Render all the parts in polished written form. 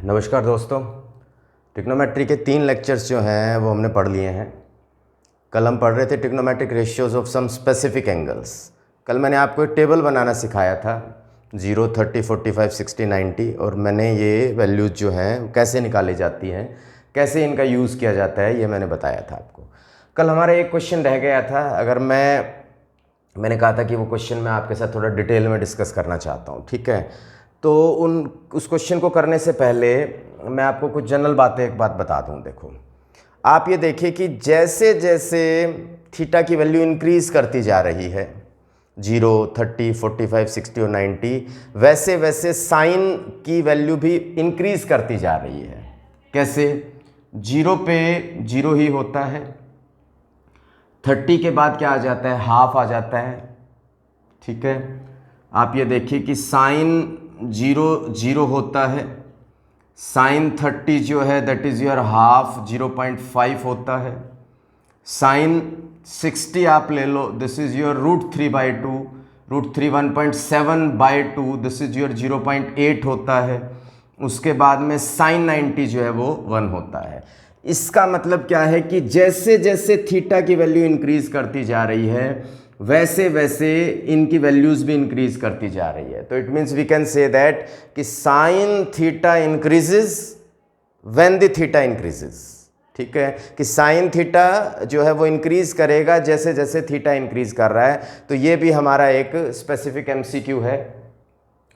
नमस्कार दोस्तों। ट्रिग्नोमेट्री के 3 लेक्चर्स जो हैं वो हमने पढ़ लिए हैं। कल हम पढ़ रहे थे trigonometric ratios of some specific angles. कल मैंने आपको एक टेबल बनाना सिखाया था 0, 30, 45, 60, 90 और मैंने ये वैल्यूज़ जो हैं कैसे निकाली जाती हैं, कैसे इनका यूज़ किया जाता है, ये मैंने बताया था आपको। कल हमारा एक क्वेश्चन रह गया था। अगर मैंने कहा था कि वो क्वेश्चन मैं आपके साथ थोड़ा डिटेल में डिस्कस करना चाहता हूँ, ठीक है। तो उस क्वेश्चन को करने से पहले मैं आपको कुछ जनरल बातें एक बात बता दूं। देखो, आप ये देखिए कि जैसे जैसे थीटा की वैल्यू इंक्रीज़ करती जा रही है 0, 30, 45, 60 और 90, वैसे वैसे साइन की वैल्यू भी इंक्रीज़ करती जा रही है। कैसे? 0 पे 0 ही होता है, 30 के बाद क्या आ जाता है? हाफ आ जाता है, ठीक है। आप ये देखिए कि साइन 0 होता है, साइन 30 जो है दैट इज़ योर हाफ 0.5 होता है। साइन 60 आप ले लो, this is your √3/2, √3 1.7/2, this is your 0.8 होता है। उसके बाद में साइन 90 जो है वो 1 होता है। इसका मतलब क्या है कि जैसे जैसे थीटा की वैल्यू इंक्रीज करती जा रही है वैसे वैसे इनकी वैल्यूज़ भी इंक्रीज करती जा रही है। तो it means we can say that कि sine theta increases when the theta increases, ठीक है, कि साइन थीटा जो है वो इंक्रीज करेगा जैसे जैसे थीटा इंक्रीज कर रहा है। तो ये भी हमारा एक स्पेसिफिक एमसीक्यू है,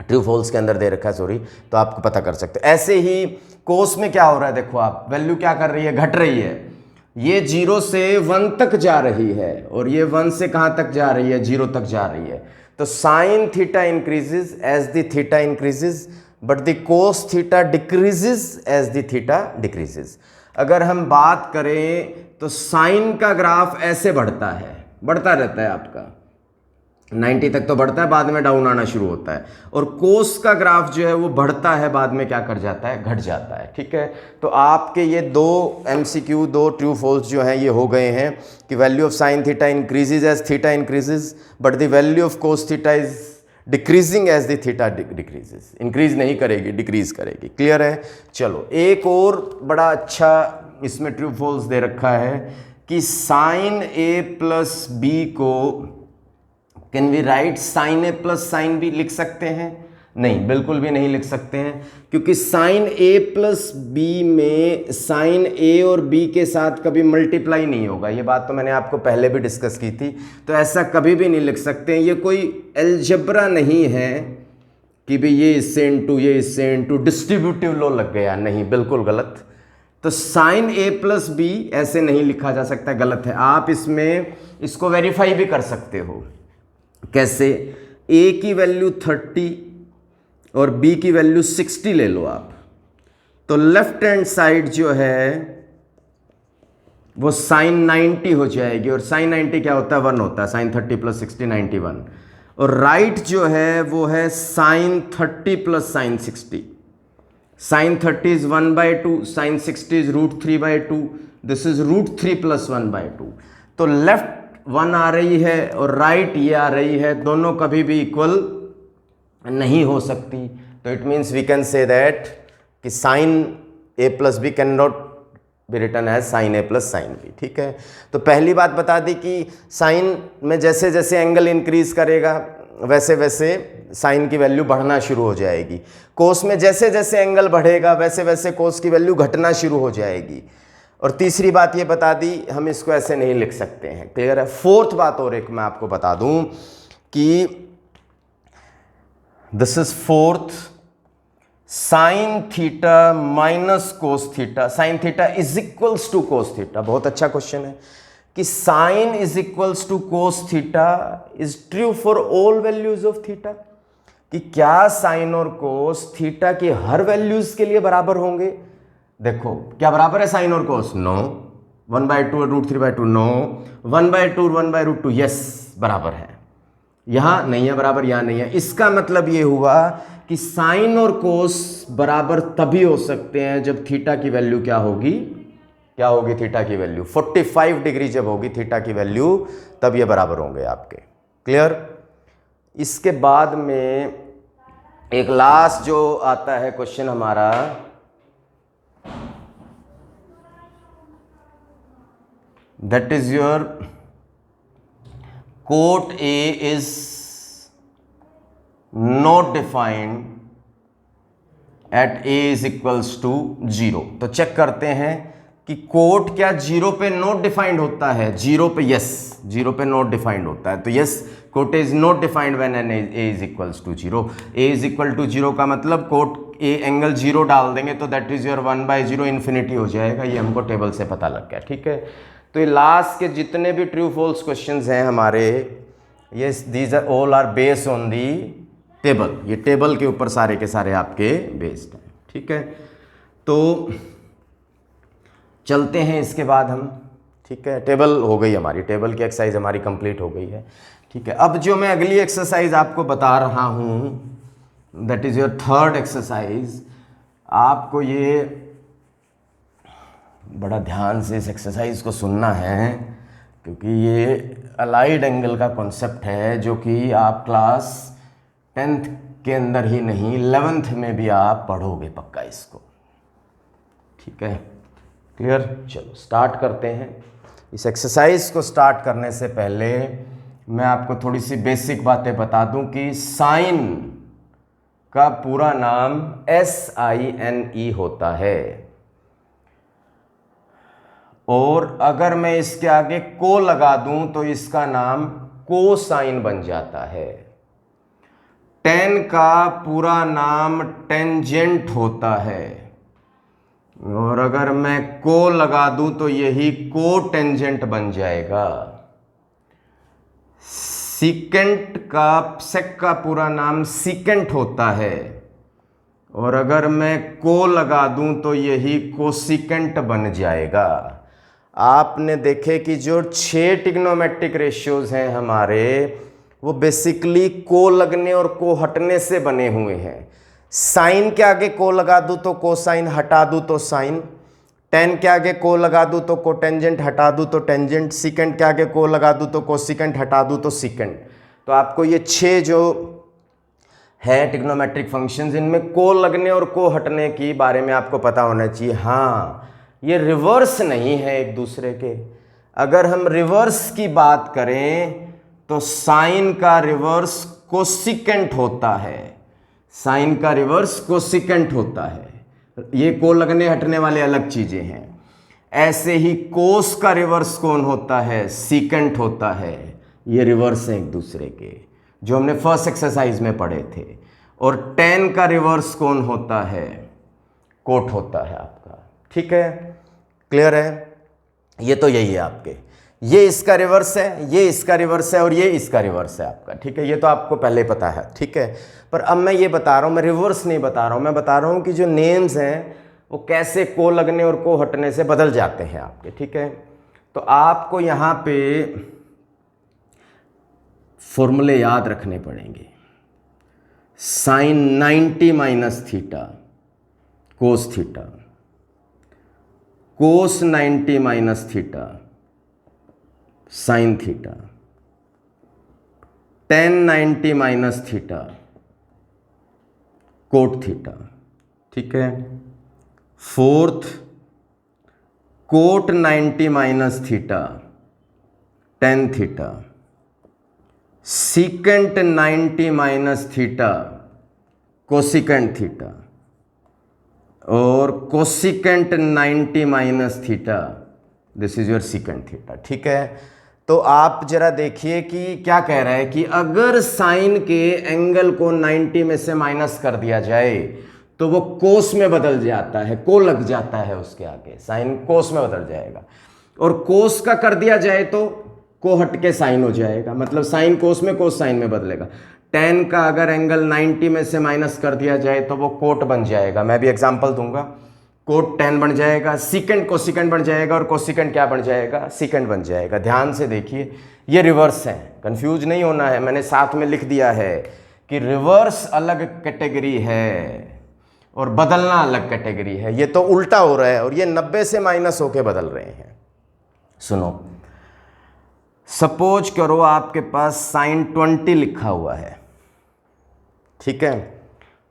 ट्रू फॉल्स के अंदर दे रखा है, सॉरी, तो आपको पता कर सकते हो। ऐसे ही कोस में क्या हो रहा है, देखो आप, वैल्यू क्या कर रही है? घट रही है। ये 0 से 1 तक जा रही है और ये 1 से कहाँ तक जा रही है? 0 तक जा रही है। तो sine theta increases as the theta increases but the cos theta decreases as the theta decreases. अगर हम बात करें तो साइन का ग्राफ ऐसे बढ़ता है, बढ़ता रहता है आपका 90 तक तो बढ़ता है, बाद में डाउन आना शुरू होता है। और कोस का ग्राफ जो है वो बढ़ता है, बाद में क्या कर जाता है? घट जाता है, ठीक है। तो आपके ये 2 एमसीक्यू, 2 ट्रू फॉल्स जो हैं ये हो गए हैं कि value of sine theta increases as theta increases but the value of cos theta is decreasing as the theta decreases. Increase नहीं करेगी, डिक्रीज करेगी। क्लियर है? चलो, एक और बड़ा अच्छा इसमें ट्रू फॉल्स दे रखा है कि साइन ए प्लस बी को can we write sine A plus sine B लिख सकते हैं? नहीं, बिल्कुल भी नहीं लिख सकते हैं, क्योंकि साइन ए प्लस बी में साइन ए और बी के साथ कभी मल्टीप्लाई नहीं होगा। ये बात तो मैंने आपको पहले भी डिस्कस की थी। तो ऐसा कभी भी नहीं लिख सकते हैं। ये कोई अलजेब्रा नहीं है कि भाई ये इससे इंटू, ये इससे इंटू, डिस्ट्रीब्यूटिव लॉ लग गया। नहीं, बिल्कुल गलत। तो साइन ए प्लस बी ऐसे नहीं लिखा जा सकता, गलत है। आप इसमें इसको वेरीफाई भी कर सकते हो। कैसे? a की वैल्यू 30 और b की वैल्यू 60 ले लो आप, तो लेफ्ट हैंड साइड जो है वो साइन 90 हो जाएगी। और साइन 90 क्या होता है? 1 होता है। Sine 30 plus 60 91। और राइट जो है वो है sine 30 plus sine 60। Sine 30 is 1/2, sine 60 is √3/2, this is √3 plus 1/2। तो लेफ्ट 1 आ रही है और राइट ये आ रही है, दोनों कभी भी इक्वल नहीं हो सकती। तो it means we can say that कि sine A plus B can not be written as sine A plus sine B, ठीक है। तो पहली बात बता दी कि साइन में जैसे जैसे एंगल इंक्रीज करेगा वैसे वैसे साइन की वैल्यू बढ़ना शुरू हो जाएगी। कोस में जैसे जैसे एंगल बढ़ेगा वैसे वैसे कोस की वैल्यू घटना शुरू हो जाएगी। और तीसरी बात ये बता दी, हम इसको ऐसे नहीं लिख सकते हैं। क्लियर है? फोर्थ बात और एक मैं आपको बता दूं कि this is fourth, sine theta minus cos theta, sine theta is equals to cos theta. बहुत अच्छा क्वेश्चन है कि sine is equals to cos theta is true for all values of theta. कि क्या साइन और कोस थीटा की हर values के लिए बराबर होंगे? देखो, क्या बराबर है साइन और कोस? नो। 1/2 और √3/2? नो। 1/2 और 1/√2? यस, बराबर है। यहां नहीं है बराबर, यहां नहीं है। इसका मतलब ये हुआ कि साइन और कोस बराबर तभी हो सकते हैं जब थीटा की वैल्यू क्या होगी? क्या होगी थीटा की वैल्यू? 45 डिग्री जब होगी थीटा की वैल्यू, तब ये बराबर होंगे आपके। क्लियर? इसके बाद में एक लास्ट जो आता है क्वेश्चन हमारा that is your cot A is not defined at A is equals to 0। तो चेक करते हैं कि कोट क्या 0 पे नॉट डिफाइंड होता है, 0 पे यस, 0 पे नॉट डिफाइंड होता है। तो yes, cot is not defined when an A is equals to 0। A is equal to 0 का मतलब कोट ए एंगल 0 डाल देंगे तो दैट इज योर 1/0 इन्फिनिटी हो जाएगा। ये हमको टेबल से पता लग गया, ठीक है। तो ये लास्ट के जितने भी ट्रू फॉल्स क्वेश्चंस हैं हमारे, ये these are all are based on the table. ये टेबल के ऊपर सारे के सारे आपके बेस्ड हैं, ठीक है। तो चलते हैं इसके बाद हम, ठीक है। टेबल हो गई हमारी, टेबल की एक्सरसाइज हमारी कंप्लीट हो गई है, ठीक है। अब जो मैं अगली एक्सरसाइज आपको बता रहा हूँ, that is your third exercise. आपको ये बड़ा ध्यान से इस एक्सरसाइज को सुनना है, क्योंकि ये अलाइड एंगल का कॉन्सेप्ट है जो कि आप क्लास 10th के अंदर ही नहीं 11th में भी आप पढ़ोगे पक्का इसको, ठीक है। क्लियर? चलो स्टार्ट करते हैं। इस एक्सरसाइज को स्टार्ट करने से पहले मैं आपको थोड़ी सी बेसिक बातें बता दूं कि साइन का पूरा नाम SINE होता है, और अगर मैं इसके आगे को लगा दूं तो इसका नाम कोसाइन बन जाता है। टेन का पूरा नाम टेंजेंट होता है, और अगर मैं को लगा दूं तो यही को टेंजेंट बन जाएगा। सेक का पूरा नाम सीकेंट होता है, और अगर मैं को लगा दूं तो यही कोसिकेंट बन जाएगा। आपने देखे कि जो 6 ट्रिग्नोमेट्रिक रेशियोज हैं हमारे, वो बेसिकली को लगने और को हटने से बने हुए हैं। साइन के आगे को लगा दूं तो कोसाइन, हटा दूं तो साइन। टेन के आगे को लगा दूं तो कोटेंजेंट, हटा दूं तो टेंजेंट। सीकेंट के आगे को लगा दूं तो कोसिकेंट, हटा दूं तो सीकेंट। तो आपको ये 6 जो है ट्रिग्नोमेट्रिक फंक्शंस, इनमें को लगने और को हटने की बारे में आपको पता होना चाहिए। हाँ, ये रिवर्स नहीं है एक दूसरे के। अगर हम रिवर्स की बात करें तो साइन का रिवर्स कोसिकेंट होता है, साइन का रिवर्स कोसिकेंट होता है। ये को लगने हटने वाले अलग चीजें हैं। ऐसे ही कोस का रिवर्स कौन होता है? सीकेंट होता है। ये रिवर्स हैं एक दूसरे के, जो हमने फर्स्ट एक्सरसाइज में पढ़े थे। और टेन का रिवर्स कौन होता है? कोट होता है आपका, ठीक है। क्लियर है? ये तो यही है आपके, ये इसका रिवर्स है, ये इसका रिवर्स है, और ये इसका रिवर्स है आपका, ठीक है। ये तो आपको पहले पता है, ठीक है। पर अब मैं ये बता रहा हूँ, मैं रिवर्स नहीं बता रहा हूँ, मैं बता रहा हूँ कि जो नेम्स हैं वो कैसे को लगने और को हटने से बदल जाते हैं आपके, ठीक है। तो आपको यहाँ पे फॉर्मूले याद रखने पड़ेंगे। Sine 90 minus theta cos theta, cos 90 minus theta sine theta, tan 90 minus theta cot theta, ठीक है। Fourth, cot 90 minus theta tan theta, secant 90 minus theta cosecant theta, और cosecant 90 minus theta, this is your secant theta, ठीक है। तो आप जरा देखिए कि क्या कह रहा है कि अगर साइन के एंगल को 90 में से माइनस कर दिया जाए तो वो कोस में बदल जाता है, को लग जाता है उसके आगे, साइन कोस में बदल जाएगा। और कोस का कर दिया जाए तो को हट के साइन हो जाएगा, मतलब साइन कोस में, कोस साइन में बदलेगा। टेन का अगर एंगल 90 में से माइनस कर दिया जाए तो वो कोट बन जाएगा। मैं भी एग्जांपल दूंगा। कोट 10 बन जाएगा, सीकेंट कोसिकेंट बन जाएगा, और कोसिकेंट क्या बन जाएगा? सीकेंट बन जाएगा। ध्यान से देखिए, ये रिवर्स है, कंफ्यूज नहीं होना है। मैंने साथ में लिख दिया है कि रिवर्स अलग कैटेगरी है और बदलना अलग कैटेगरी है। ये तो उल्टा हो रहा है, और ये 90 से माइनस होके बदल रहे हैं। सुनो, सपोज करो आपके पास साइन 20 लिखा हुआ है, ठीक है,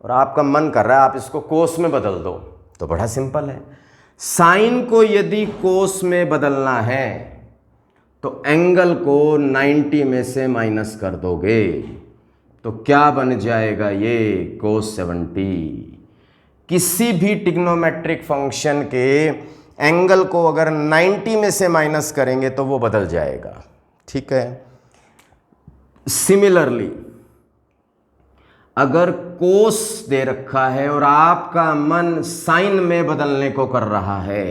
और आपका मन कर रहा है आप इसको कोस में बदल दो। तो बड़ा सिंपल है, साइन को यदि कोस में बदलना है तो एंगल को 90 में से माइनस कर दोगे तो क्या बन जाएगा, ये cos 70। किसी भी ट्रिग्नोमेट्रिक फंक्शन के एंगल को अगर 90 में से माइनस करेंगे तो वो बदल जाएगा, ठीक है। सिमिलरली अगर कोस दे रखा है और आपका मन साइन में बदलने को कर रहा है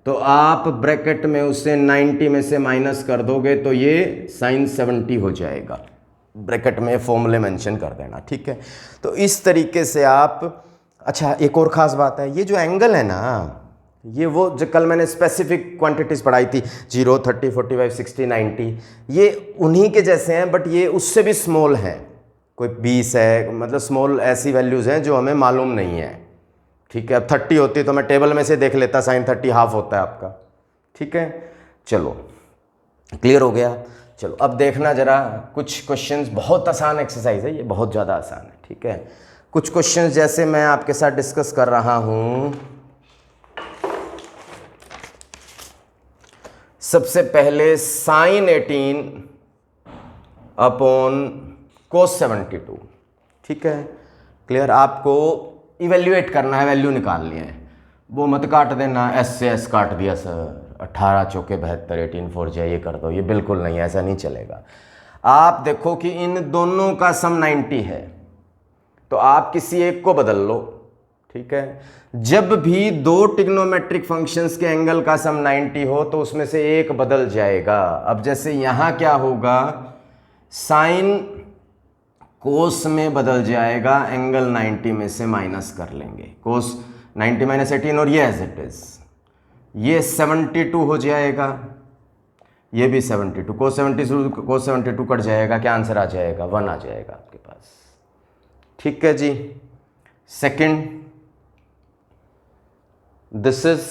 तो आप ब्रैकेट में उसे 90 में से माइनस कर दोगे तो ये साइन 70 हो जाएगा। ब्रैकेट में फॉर्मूले मेंशन कर देना, ठीक है। तो इस तरीके से आप, अच्छा एक और ख़ास बात है, ये जो एंगल है ना, ये वो जो कल मैंने स्पेसिफिक क्वांटिटीज़ पढ़ाई थी 0, 30, 45, 60, 90, ये उन्हीं के जैसे हैं बट ये उससे भी स्मॉल हैं। कोई 20 है, मतलब स्मॉल ऐसी वैल्यूज़ हैं जो हमें मालूम नहीं है, ठीक है। अब 30 होती तो मैं टेबल में से देख लेता, साइन 30 हाफ होता है आपका, ठीक है। चलो क्लियर हो गया। चलो अब देखना ज़रा कुछ क्वेश्चंस, बहुत आसान एक्सरसाइज है ये, बहुत ज़्यादा आसान है, ठीक है। कुछ क्वेश्चंस जैसे मैं आपके साथ डिस्कस कर रहा हूँ। सबसे पहले साइन 18 अपॉन cos 72, ठीक है। क्लियर, आपको इवेल्युएट करना है, वैल्यू निकालनी है। वो मत काट देना, एस से एस काट दिया सर, 18 चौके 72, 18 4 जाए ये कर दो, ये बिल्कुल नहीं, ऐसा नहीं चलेगा। आप देखो कि इन दोनों का सम 90 है तो आप किसी एक को बदल लो, ठीक है। जब भी दो ट्रिग्नोमेट्रिक फंक्शंस के एंगल का सम 90 हो तो उसमें से एक बदल जाएगा। अब जैसे यहाँ क्या होगा, साइन कोस में बदल जाएगा, एंगल 90 में से माइनस कर लेंगे, कोस 90 माइनस 18 और ये एज इट इज, ये 72 हो जाएगा, ये भी 72, कोस 72 कट जाएगा, क्या आंसर आ जाएगा, 1 आ जाएगा आपके पास, ठीक है जी। Second, this is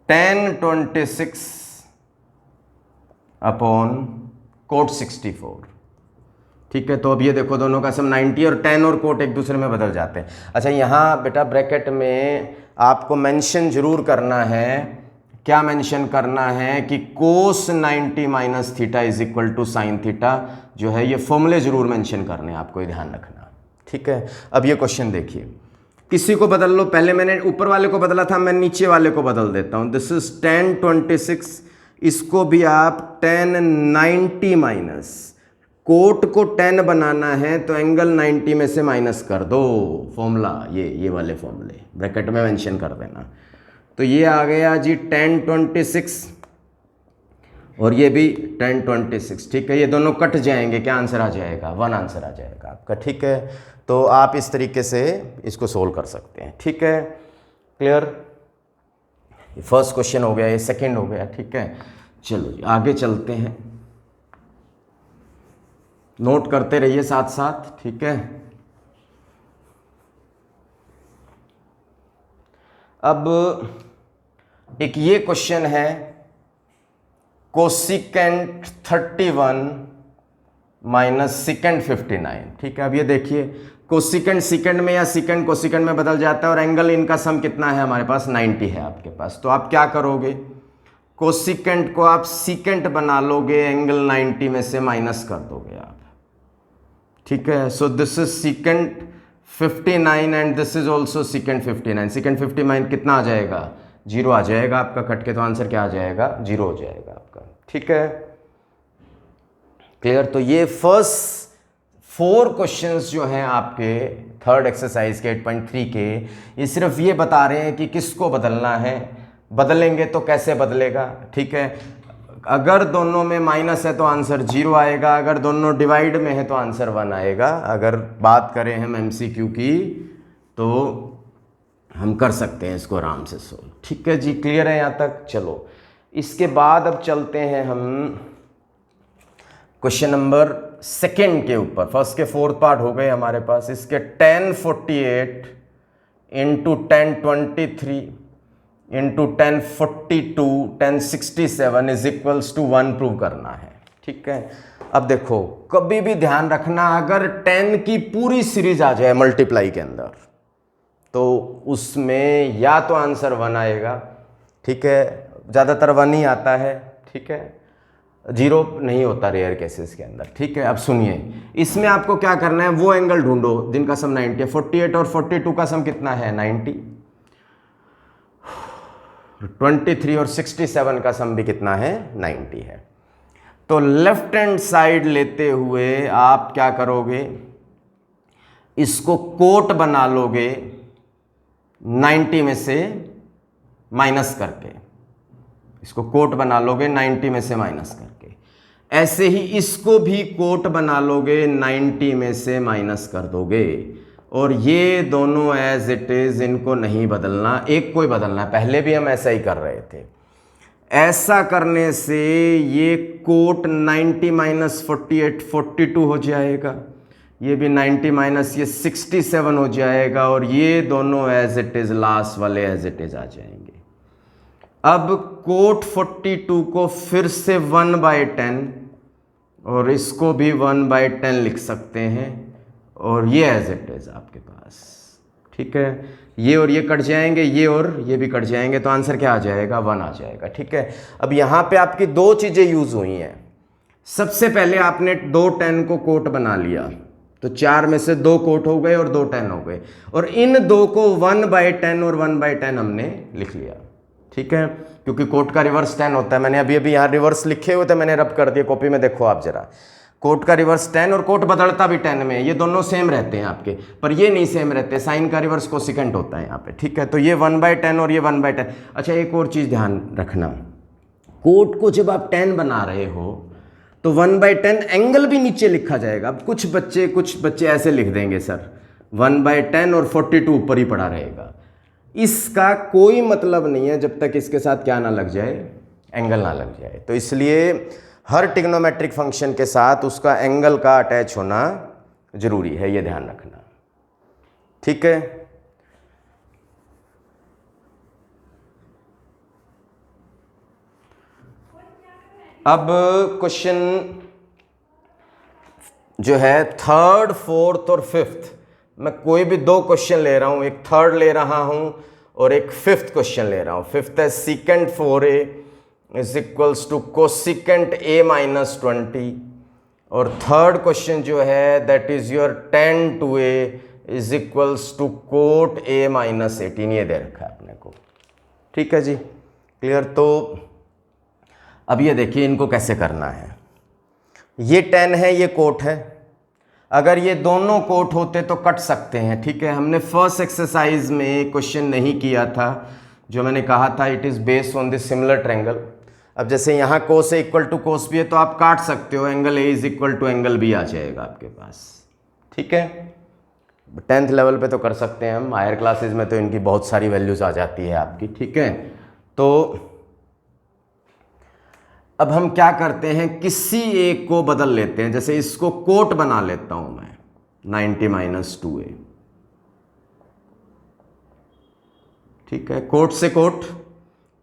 tan 26 upon cot 64, ठीक है। तो अब ये देखो दोनों का सम 90 और tan और कोट एक दूसरे में बदल जाते हैं। अच्छा यहाँ बेटा ब्रैकेट में आपको मेंशन जरूर करना है, क्या मेंशन करना है कि cos 90 minus theta is equal to sine theta, जो है ये फॉर्मूले जरूर मेंशन करने हैं, आपको ये ध्यान रखना, ठीक है। अब ये क्वेश्चन देखिए, किसी को बदल लो, पहले मैंने ऊपर वाले को बदला था, मैं नीचे वाले को बदल देता हूँ। दिस इज tan 26, इसको भी आप tan 90 माइनस, कोट को 10 बनाना है तो एंगल 90 में से माइनस कर दो, फॉर्मूला ये वाले फॉर्मूले ब्रैकेट में मेंशन कर देना। तो ये आ गया जी tan 26 और ये भी tan 26, ठीक है। ये दोनों कट जाएंगे, क्या आंसर आ जाएगा, 1 आंसर आ जाएगा आपका, ठीक है। तो आप इस तरीके से इसको सोल्व कर सकते हैं, ठीक है। क्लियर, फर्स्ट क्वेश्चन हो गया, ये सेकंड हो गया, ठीक है। चलो जी आगे चलते हैं, नोट करते रहिए साथ साथ, ठीक है। अब एक ये क्वेश्चन है, कोसिकेंट 31 माइनस सिकेंट 59, ठीक है। अब ये देखिए, कोसिकेंट सिकेंड में या सिकेंड कोसिकेंट में बदल जाता है और एंगल इनका सम कितना है हमारे पास, 90 है आपके पास। तो आप क्या करोगे, कोसिकेंट को आप सिकेंट बना लोगे, एंगल 90 में से माइनस कर दोगे आप, ठीक है। So this is secant 59 and this is also secant 59। Secant 59 कितना आ जाएगा, 0 आ जाएगा आपका कट के, तो आंसर क्या आ जाएगा, 0 हो जाएगा आपका, ठीक है। क्लियर, तो ये फर्स्ट 4 क्वेश्चंस जो हैं आपके थर्ड एक्सरसाइज के 8.3 के, ये सिर्फ ये बता रहे हैं कि किसको बदलना है, बदलेंगे तो कैसे बदलेगा, ठीक है। अगर दोनों में माइनस है तो आंसर 0 आएगा, अगर दोनों डिवाइड में है तो आंसर 1 आएगा। अगर बात करें हम MCQ की तो हम कर सकते हैं इसको आराम से सोल्व, ठीक है जी। क्लियर है यहाँ तक। चलो इसके बाद अब चलते हैं हम क्वेश्चन नंबर सेकेंड के ऊपर। फर्स्ट के 4th पार्ट हो गए हमारे पास, इसके tan 48 into tan 23 into tan 42 tan 67 is equals to 1 prove करना है, ठीक है। अब देखो कभी भी ध्यान रखना, अगर 10 की पूरी सीरीज आ जाए मल्टीप्लाई के अंदर तो उसमें या तो आंसर 1 आएगा, ठीक है, ज़्यादातर 1 ही आता है, ठीक है, 0 नहीं होता रेयर केसेस के अंदर। ठीक है, अब सुनिए, इसमें आपको क्या करना है, वो एंगल ढूंढो जिनका सम 90 है। 48 और 42 का सम कितना है, 90। 23 और 67 का सम भी कितना है, 90 है। तो लेफ्ट हैंड साइड लेते हुए आप क्या करोगे, इसको कोट बना लोगे 90 में से माइनस करके, इसको कोट बना लोगे 90 में से माइनस करके। ऐसे ही इसको भी कोट बना लोगे 90 में से माइनस कर दोगे, और ये दोनों एज इट इज, इनको नहीं बदलना, एक को ही बदलना है। पहले भी हम ऐसा ही कर रहे थे। ऐसा करने से ये कोट 90 माइनस 48 42 हो जाएगा, ये भी 90 माइनस ये 67 हो जाएगा, और ये दोनों एज इट इज लास्ट वाले एज इट इज आ जाएंगे। अब कोट 42 को फिर से 1/10 और इसको भी 1/10 लिख सकते हैं, और ये एज इट इज आपके पास। ठीक है, ये और ये कट जाएंगे, ये और ये भी कट जाएंगे, तो आंसर क्या आ जाएगा, 1 आ जाएगा। ठीक है, अब यहाँ पे आपकी दो चीज़ें यूज हुई हैं। सबसे पहले आपने 2 10 को कोट बना लिया, तो 4 में से 2 कोट हो गए और 2 10 हो गए, और इन 2 को 1/10 और 1/10 हमने लिख लिया। ठीक है, क्योंकि कोट का रिवर्स 10 होता है। मैंने अभी अभी यहाँ रिवर्स लिखे हुए थे, मैंने रब कर दिया, कॉपी में देखो आप जरा। कोट का रिवर्स 10 और कोट बदलता भी 10 में, ये दोनों सेम रहते हैं आपके, पर ये नहीं सेम रहते, साइन का रिवर्स कोसिकेंट होता है यहाँ पे। ठीक है, तो ये 1/10 और ये 1/10। अच्छा, एक और चीज़ ध्यान रखना, कोट को जब आप 10 बना रहे हो तो 1/10 एंगल भी नीचे लिखा जाएगा। अब कुछ बच्चे ऐसे लिख देंगे, सर 1/10 और 42 ऊपर ही पड़ा रहेगा। इसका कोई मतलब नहीं है जब तक इसके साथ क्या ना लग जाए, एंगल ना लग जाए। तो इसलिए हर ट्रिग्नोमेट्रिक फंक्शन के साथ उसका एंगल का अटैच होना जरूरी है, ये ध्यान रखना। ठीक है, अब क्वेश्चन जो है 3rd 4th और 5th, मैं कोई भी 2 क्वेश्चन ले रहा हूं, एक 3rd ले रहा हूं और एक 5th क्वेश्चन ले रहा हूं। 5th है secant 4a is equals to cosecant a minus 20, और 3rd क्वेश्चन जो है that is your tan 2a is equals to cot a minus 18, ये दे रखा है अपने को। ठीक है जी, क्लियर। तो अब ये देखिए इनको कैसे करना है। ये tan है, ये कोट है, अगर ये दोनों कोट होते तो कट सकते हैं। ठीक है, हमने फर्स्ट एक्सरसाइज में क्वेश्चन नहीं किया था, जो मैंने कहा था it is based on this similar triangle. अब जैसे यहाँ cos A equal to cos B है, तो आप काट सकते हो, angle A is equal to angle B आ जाएगा आपके पास। ठीक है, 10th लेवल पे तो कर सकते हैं हम, हायर क्लासेज में तो इनकी बहुत सारी वैल्यूज आ जाती है आपकी। ठीक है, तो अब हम क्या करते हैं, किसी एक को बदल लेते हैं। जैसे इसको कोट बना लेता हूं मैं 90 माइनस 2a। ठीक है, कोट से कोट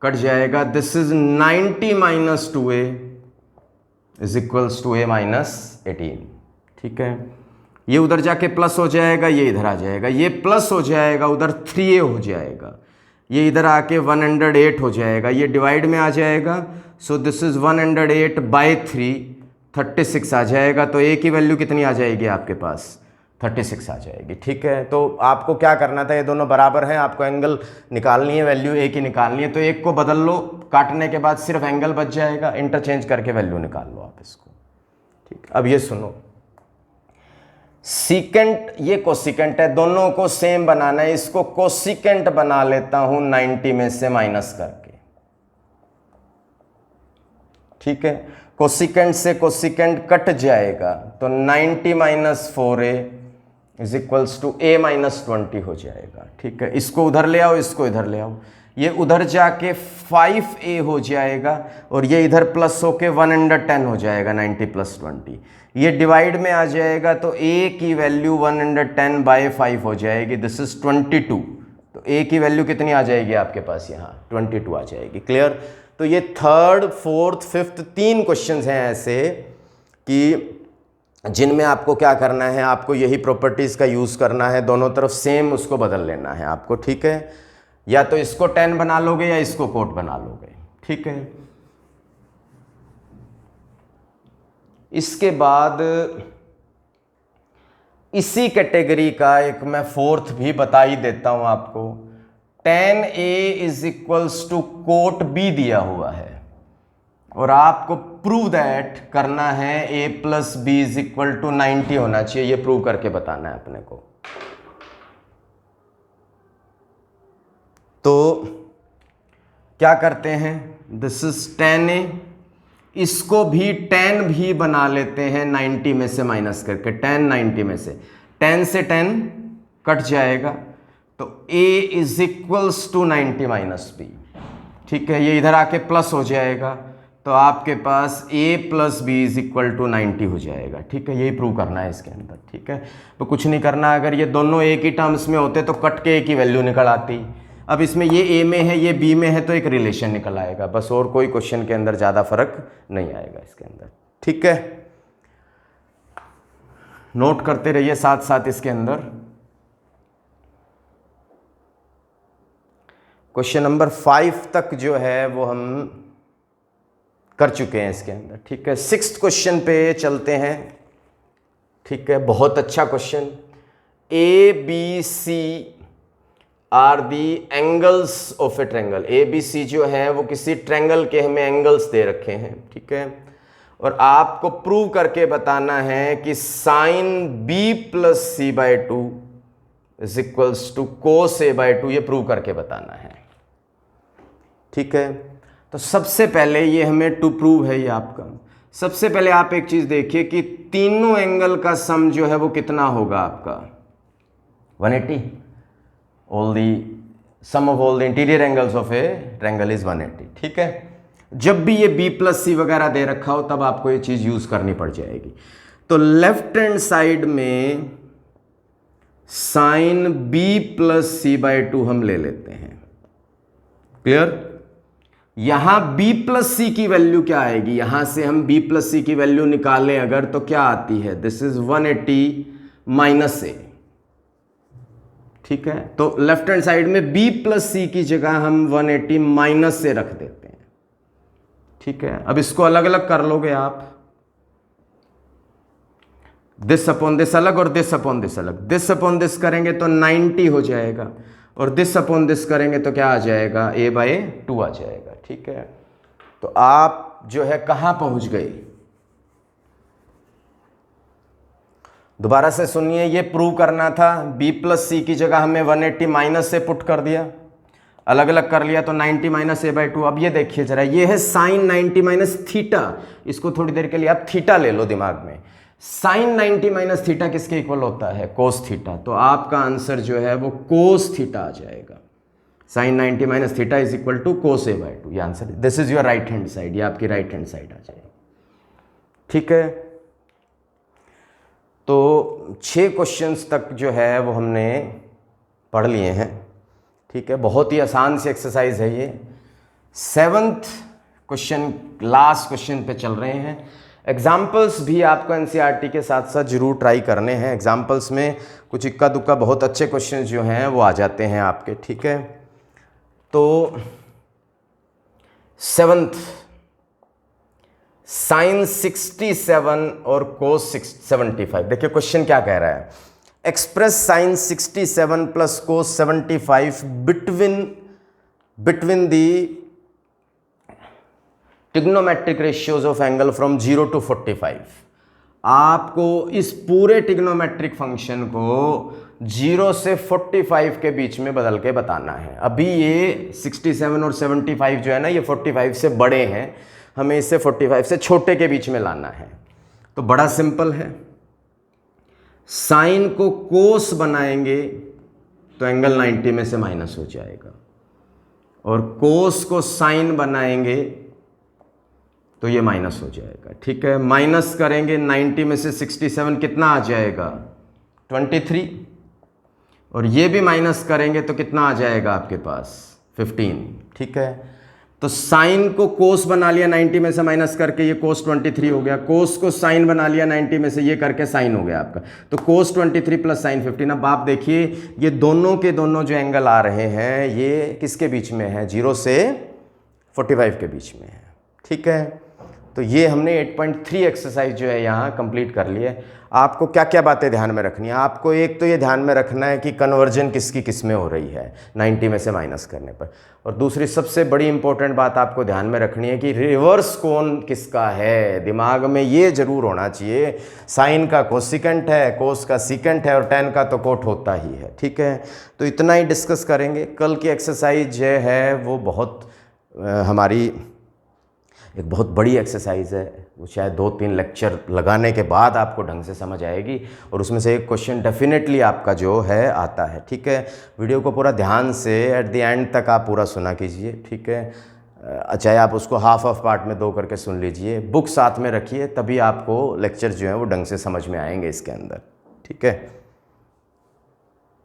कट जाएगा, this is 90 minus 2a is equals to a minus 18। ठीक है, ये उधर जाके प्लस हो जाएगा, ये इधर आ जाएगा, ये प्लस हो जाएगा, उधर 3a हो जाएगा, ये इधर आके 108 हो जाएगा, ये डिवाइड में आ जाएगा। सो दिस इज 108/3 36 आ जाएगा। तो a की वैल्यू कितनी आ जाएगी आपके पास, 36 आ जाएगी। ठीक है, तो आपको क्या करना था, ये दोनों बराबर हैं, आपको एंगल निकालनी है, वैल्यू a की निकालनी है, तो एक को बदल लो, काटने के बाद सिर्फ एंगल बच जाएगा, इंटरचेंज करके वैल्यू निकाल लो आप इसको। ठीक, अब ये सुनो, सीकेंट ये कोसिकेंट है, दोनों को सेम बनाना है, इसको कोसिकेंट बना लेता हूं 90 में से माइनस करके। ठीक है, कोसिकेंट से कोसिकेंट कट जाएगा, तो 90 minus 4a is equals to a minus 20 हो जाएगा। ठीक है, इसको उधर ले आओ, इसको इधर ले आओ, ये उधर जाके 5a हो जाएगा, और ये इधर प्लस होके 110 हो जाएगा, 90 प्लस 20, ये डिवाइड में आ जाएगा, तो a की वैल्यू 110/5 हो जाएगी, दिस इज 22। तो a की वैल्यू कितनी आ जाएगी आपके पास, यहाँ 22 आ जाएगी। क्लियर। तो ये 3rd 4th 5th 3 क्वेश्चंस हैं ऐसे कि जिनमें आपको क्या करना है, आपको यही प्रॉपर्टीज़ का यूज़ करना है, दोनों तरफ सेम उसको बदल लेना है आपको। ठीक है, या तो इसको 10 बना लोगे या इसको कोट बना लोगे। ठीक है, इसके बाद इसी कैटेगरी का एक मैं फोर्थ भी बता ही देता हूं आपको। tan A is equals to cot B दिया हुआ है और आपको प्रूव दैट करना है A plus B is equal to 90 होना चाहिए, ये प्रूव करके बताना है अपने को। तो क्या करते हैं, दिस इज tan A, इसको भी tan भी बना लेते हैं 90 में से माइनस करके, tan 90 में से 10 से 10 कट जाएगा, तो A is equals to 90 minus B. ठीक है, ये इधर आके प्लस हो जाएगा, तो आपके पास A plus B is equal to 90 हो जाएगा। ठीक है, यही प्रूव करना है इसके अंदर। ठीक है, तो कुछ नहीं करना, अगर ये दोनों एक ही टर्म्स में होते तो कट के एक ही वैल्यू निकल आती। अब इसमें ये A में है, ये B में है, तो एक रिलेशन निकल आएगा बस, और कोई क्वेश्चन के अंदर ज़्यादा फर्क नहीं आएगा इसके अंदर। ठीक है, नोट करते रहिए साथ साथ इसके अंदर। क्वेश्चन नंबर 5 तक जो है वो हम कर चुके हैं इसके अंदर। ठीक है, 6th क्वेश्चन पे चलते हैं। ठीक है, बहुत अच्छा question. ABC are the angles of a triangle. ABC जो है वो किसी ट्रैंगल के हमें एंगल्स दे रखे हैं। ठीक है, और आपको प्रूव करके बताना है कि sine B plus C by two is equals to cos A by two, ये प्रूव करके बताना है। ठीक है, तो सबसे पहले ये हमें टू प्रूव है ये आपका। सबसे पहले आप एक चीज देखिए कि तीनों एंगल का सम जो है वो कितना होगा आपका 180। All the sum of all the interior angles of a triangle is 180। ठीक है, जब भी ये B प्लस सी वगैरह दे रखा हो तब आपको ये चीज यूज करनी पड़ जाएगी। तो लेफ्ट हैंड साइड में sine B plus C by two हम ले लेते हैं। क्लियर? यहां B प्लस सी की वैल्यू क्या आएगी, यहां से हम B प्लस सी की वैल्यू निकालें अगर, तो क्या आती है, दिस इज 180 माइनस ए। ठीक है, तो लेफ्ट हैंड साइड में B प्लस सी की जगह हम 180 माइनस से रख देते हैं। ठीक है, अब इसको अलग अलग कर लोगे आप, दिस अपॉन दिस अलग और दिस अपॉन दिस अलग। दिस अपॉन दिस करेंगे तो 90 हो जाएगा, और दिस अपॉन दिस करेंगे तो क्या आ जाएगा, A बाई 2 आ जाएगा। ठीक है, तो आप जो है कहां पहुंच गए, दोबारा से सुनिए। ये प्रूव करना था, B प्लस सी की जगह हमें 180 माइनस से पुट कर दिया, अलग अलग कर लिया, तो 90 माइनस A बाई 2। अब ये देखिए जरा, ये है साइन 90 माइनस थीटा, इसको थोड़ी देर के लिए आप थीटा ले लो दिमाग में। साइन 90 माइनस थीटा किसके इक्वल होता है, कोस थीटा, तो आपका आंसर जो है वो कोस थीटा आ जाएगा। Sine 90 minus theta is equal to cos A by 2, ये answer. This is your right hand side, ये आपकी राइट हैंड साइड आ जाएगी। ठीक है, तो 6 क्वेश्चंस तक जो है वो हमने पढ़ लिए हैं। ठीक है, बहुत ही आसान सी एक्सरसाइज है ये। 7th क्वेश्चन, लास्ट क्वेश्चन पे चल रहे हैं। एग्जाम्पल्स भी आपको एनसीईआरटी के साथ साथ जरूर ट्राई करने हैं। एग्जाम्पल्स में कुछ इक्का दुक्का बहुत अच्छे क्वेश्चंस जो हैं वो आ जाते हैं आपके। ठीक है, तो 7th साइन 67 और कोस 75। देखिए क्वेश्चन क्या कह रहा है, express sine 67 plus cos 75 between the trigonometric ratios of angle from 0 to 45। आपको इस पूरे ट्रिग्नोमेट्रिक फंक्शन को 0 से 45 के बीच में बदल के बताना है। अभी ये 67 और 75 जो है ना, ये 45 से बड़े हैं, हमें इसे 45 से छोटे के बीच में लाना है। तो बड़ा सिंपल है, साइन को कोस बनाएंगे तो एंगल 90 में से माइनस हो जाएगा, और कोस को साइन बनाएंगे तो ये माइनस हो जाएगा। ठीक है, माइनस करेंगे 90 में से 67, कितना आ जाएगा 23, और ये भी माइनस करेंगे तो कितना आ जाएगा आपके पास 15। ठीक है, तो साइन को कोस बना लिया 90 में से माइनस करके, ये कोस 23 हो गया। कोस को साइन बना लिया 90 में से, ये करके साइन हो गया आपका, तो कोस 23 प्लस साइन 15। अब आप देखिए ये दोनों के दोनों जो एंगल आ रहे हैं ये किसके बीच में है, 0 से 45 के बीच में है। ठीक है, तो ये हमने 8.3 एक्सरसाइज जो है यहाँ कंप्लीट कर ली है। आपको क्या क्या बातें ध्यान में रखनी है? आपको एक तो ये ध्यान में रखना है कि कन्वर्जन किसकी किस में हो रही है 90 में से माइनस करने पर, और दूसरी सबसे बड़ी इंपॉर्टेंट बात आपको ध्यान में रखनी है कि रिवर्स कोण किसका है। दिमाग में ये जरूर होना चाहिए, साइन का कोसिकेंट है, कोस का सीकेंट है और टेन का तो कोट होता ही है। ठीक है, तो इतना ही डिस्कस करेंगे। कल की एक्सरसाइज जो है वो बहुत हमारी एक बहुत बड़ी एक्सरसाइज है, वो शायद 2-3 लेक्चर लगाने के बाद आपको ढंग से समझ आएगी, और उसमें से एक क्वेश्चन डेफिनेटली आपका जो है आता है। ठीक है, वीडियो को पूरा ध्यान से एट द एंड तक आप पूरा सुना कीजिए। ठीक है, चाहे आप उसको हाफ ऑफ पार्ट में 2 करके सुन लीजिए, बुक साथ में रखिए, तभी आपको लेक्चर जो है वो ढंग से समझ में आएंगे इसके अंदर। ठीक है।